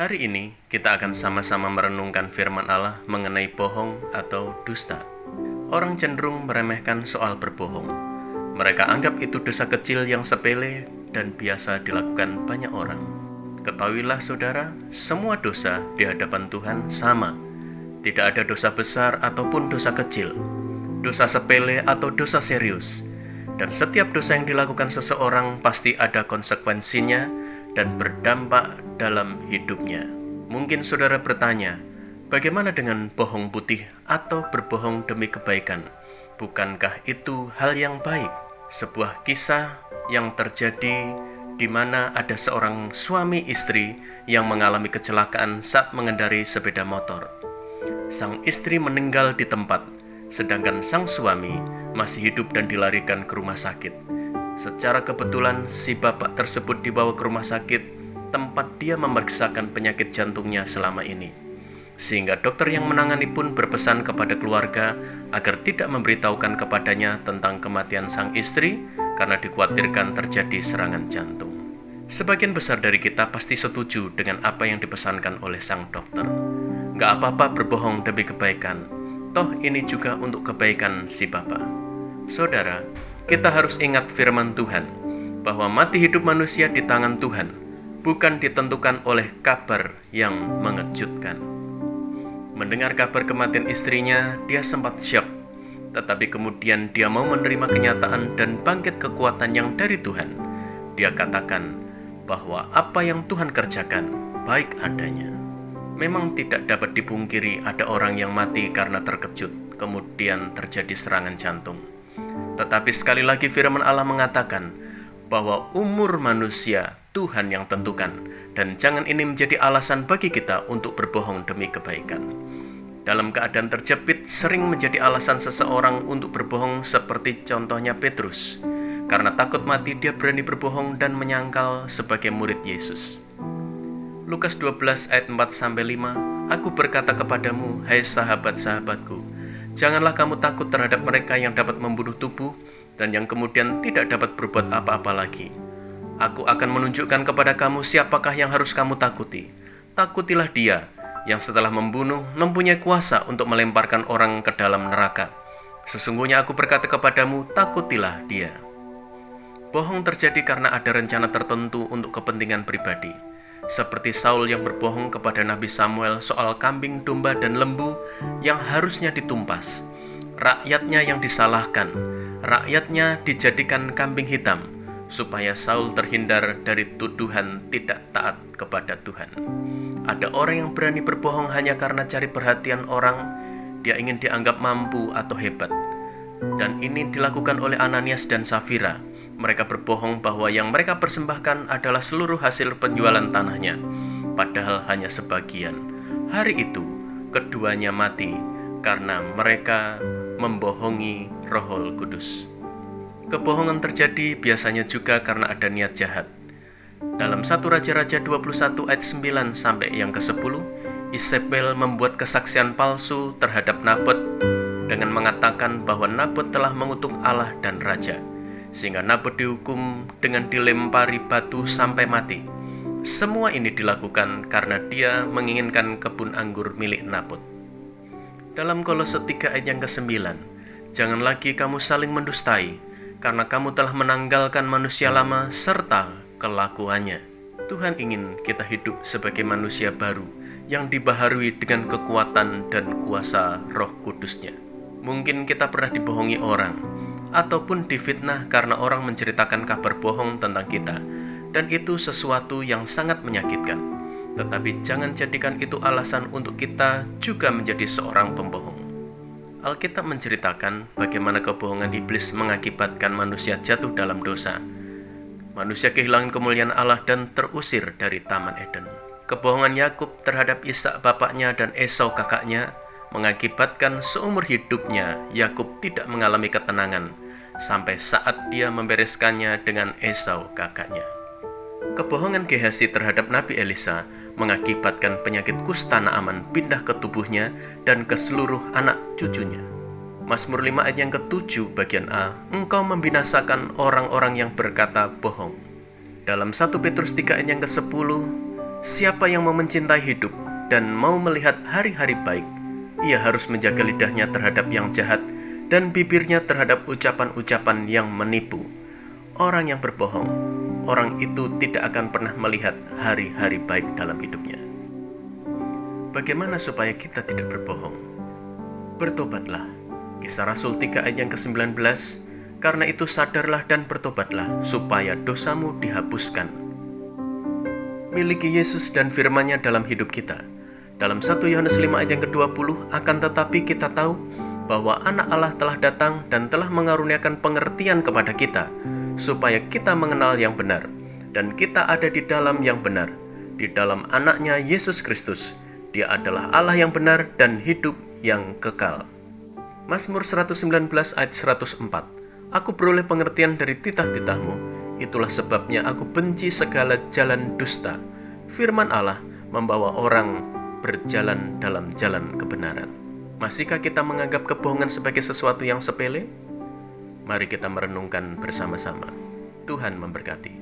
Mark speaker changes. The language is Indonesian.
Speaker 1: Hari ini kita akan sama-sama merenungkan firman Allah mengenai bohong atau dusta. Orang cenderung meremehkan soal berbohong. Mereka anggap itu dosa kecil yang sepele dan biasa dilakukan banyak orang. Ketahuilah saudara, semua dosa di hadapan Tuhan sama. Tidak ada dosa besar ataupun dosa kecil, dosa sepele atau dosa serius. Dan setiap dosa yang dilakukan seseorang pasti ada konsekuensinya dan berdampak dalam hidupnya. Mungkin saudara bertanya, bagaimana dengan bohong putih atau berbohong demi kebaikan? Bukankah itu hal yang baik? Sebuah kisah yang terjadi di mana ada seorang suami istri yang mengalami kecelakaan saat mengendarai sepeda motor. Sang istri meninggal di tempat, sedangkan sang suami masih hidup dan dilarikan ke rumah sakit. Secara kebetulan si bapak tersebut dibawa ke rumah sakit tempat dia memeriksakan penyakit jantungnya selama ini. Sehingga dokter yang menangani pun berpesan kepada keluarga agar tidak memberitahukan kepadanya tentang kematian sang istri karena dikhawatirkan terjadi serangan jantung. Sebagian besar dari kita pasti setuju dengan apa yang dipesankan oleh sang dokter. Gak apa-apa berbohong demi kebaikan, toh ini juga untuk kebaikan si bapak. Saudara, kita harus ingat firman Tuhan, bahwa mati hidup manusia di tangan Tuhan, bukan ditentukan oleh kabar yang mengejutkan. Mendengar kabar kematian istrinya, dia sempat syok, tetapi kemudian dia mau menerima kenyataan dan bangkit kekuatan yang dari Tuhan. Dia katakan bahwa apa yang Tuhan kerjakan baik adanya. Memang tidak dapat dipungkiri ada orang yang mati karena terkejut, kemudian terjadi serangan jantung. Tetapi sekali lagi firman Allah mengatakan bahwa umur manusia Tuhan yang tentukan, dan jangan ini menjadi alasan bagi kita untuk berbohong demi kebaikan. Dalam keadaan terjepit sering menjadi alasan seseorang untuk berbohong, seperti contohnya Petrus. Karena takut mati dia berani berbohong dan menyangkal sebagai murid Yesus. Lukas 12 ayat 4-5, Aku berkata kepadamu, hai sahabat-sahabatku, janganlah kamu takut terhadap mereka yang dapat membunuh tubuh dan yang kemudian tidak dapat berbuat apa-apa lagi. Aku akan menunjukkan kepada kamu siapakah yang harus kamu takuti. Takutilah dia yang setelah membunuh mempunyai kuasa untuk melemparkan orang ke dalam neraka. Sesungguhnya aku berkata kepadamu, takutilah dia. Bohong terjadi karena ada rencana tertentu untuk kepentingan pribadi. Seperti Saul yang berbohong kepada Nabi Samuel soal kambing, domba, dan lembu yang harusnya ditumpas. Rakyatnya yang disalahkan, rakyatnya dijadikan kambing hitam, supaya Saul terhindar dari tuduhan tidak taat kepada Tuhan. Ada orang yang berani berbohong hanya karena cari perhatian orang, dia ingin dianggap mampu atau hebat. Dan ini dilakukan oleh Ananias dan Safira. Mereka berbohong bahwa yang mereka persembahkan adalah seluruh hasil penjualan tanahnya, padahal hanya sebagian. Hari itu, keduanya mati karena mereka membohongi Roh Kudus. Kebohongan terjadi biasanya juga karena ada niat jahat. Dalam 1 Raja-Raja 21 ayat 9 sampai yang ke-10, Isabel membuat kesaksian palsu terhadap Nabot dengan mengatakan bahwa Nabot telah mengutuk Allah dan raja, sehingga Nabot dihukum dengan dilempari batu sampai mati. Semua ini dilakukan karena dia menginginkan kebun anggur milik Nabot. Dalam Kolose 3 ayat yang ke-9, jangan lagi kamu saling mendustai, karena kamu telah menanggalkan manusia lama serta kelakuannya. Tuhan ingin kita hidup sebagai manusia baru yang dibaharui dengan kekuatan dan kuasa Roh Kudus-Nya. Mungkin kita pernah dibohongi orang, ataupun difitnah karena orang menceritakan kabar bohong tentang kita, dan itu sesuatu yang sangat menyakitkan. Tetapi jangan jadikan itu alasan untuk kita juga menjadi seorang pembohong. Alkitab menceritakan bagaimana kebohongan iblis mengakibatkan manusia jatuh dalam dosa. Manusia kehilangan kemuliaan Allah dan terusir dari Taman Eden. Kebohongan Yakub terhadap Ishak bapaknya dan Esau kakaknya mengakibatkan seumur hidupnya Yakub tidak mengalami ketenangan sampai saat dia membereskannya dengan Esau kakaknya. Kebohongan Gehazi terhadap Nabi Elisa mengakibatkan penyakit kusta Naaman pindah ke tubuhnya dan ke seluruh anak cucunya. Mazmur 5 ayat yang ke-7 bagian A, Engkau membinasakan orang-orang yang berkata bohong. Dalam 1 Petrus 3 ayat yang ke-10, Siapa yang mau mencintai hidup dan mau melihat hari-hari baik, ia harus menjaga lidahnya terhadap yang jahat dan bibirnya terhadap ucapan-ucapan yang menipu. Orang yang berbohong, orang itu tidak akan pernah melihat hari-hari baik dalam hidupnya. Bagaimana supaya kita tidak berbohong? Bertobatlah. Kisah Rasul 3 ayat yang ke-19, karena itu sadarlah dan bertobatlah supaya dosamu dihapuskan. Miliki Yesus dan firman-Nya dalam hidup kita. Dalam 1 Yohanes 5 ayat yang ke-20, akan tetapi kita tahu bahwa anak Allah telah datang dan telah mengaruniakan pengertian kepada kita, supaya kita mengenal yang benar, dan kita ada di dalam yang benar, di dalam anaknya Yesus Kristus. Dia adalah Allah yang benar dan hidup yang kekal. Mazmur 119 ayat 104. Aku beroleh pengertian dari titah-titahmu, itulah sebabnya aku benci segala jalan dusta. Firman Allah membawa orang berjalan dalam jalan kebenaran. Masihkah kita menganggap kebohongan sebagai sesuatu yang sepele? Mari kita merenungkan bersama-sama. Tuhan memberkati.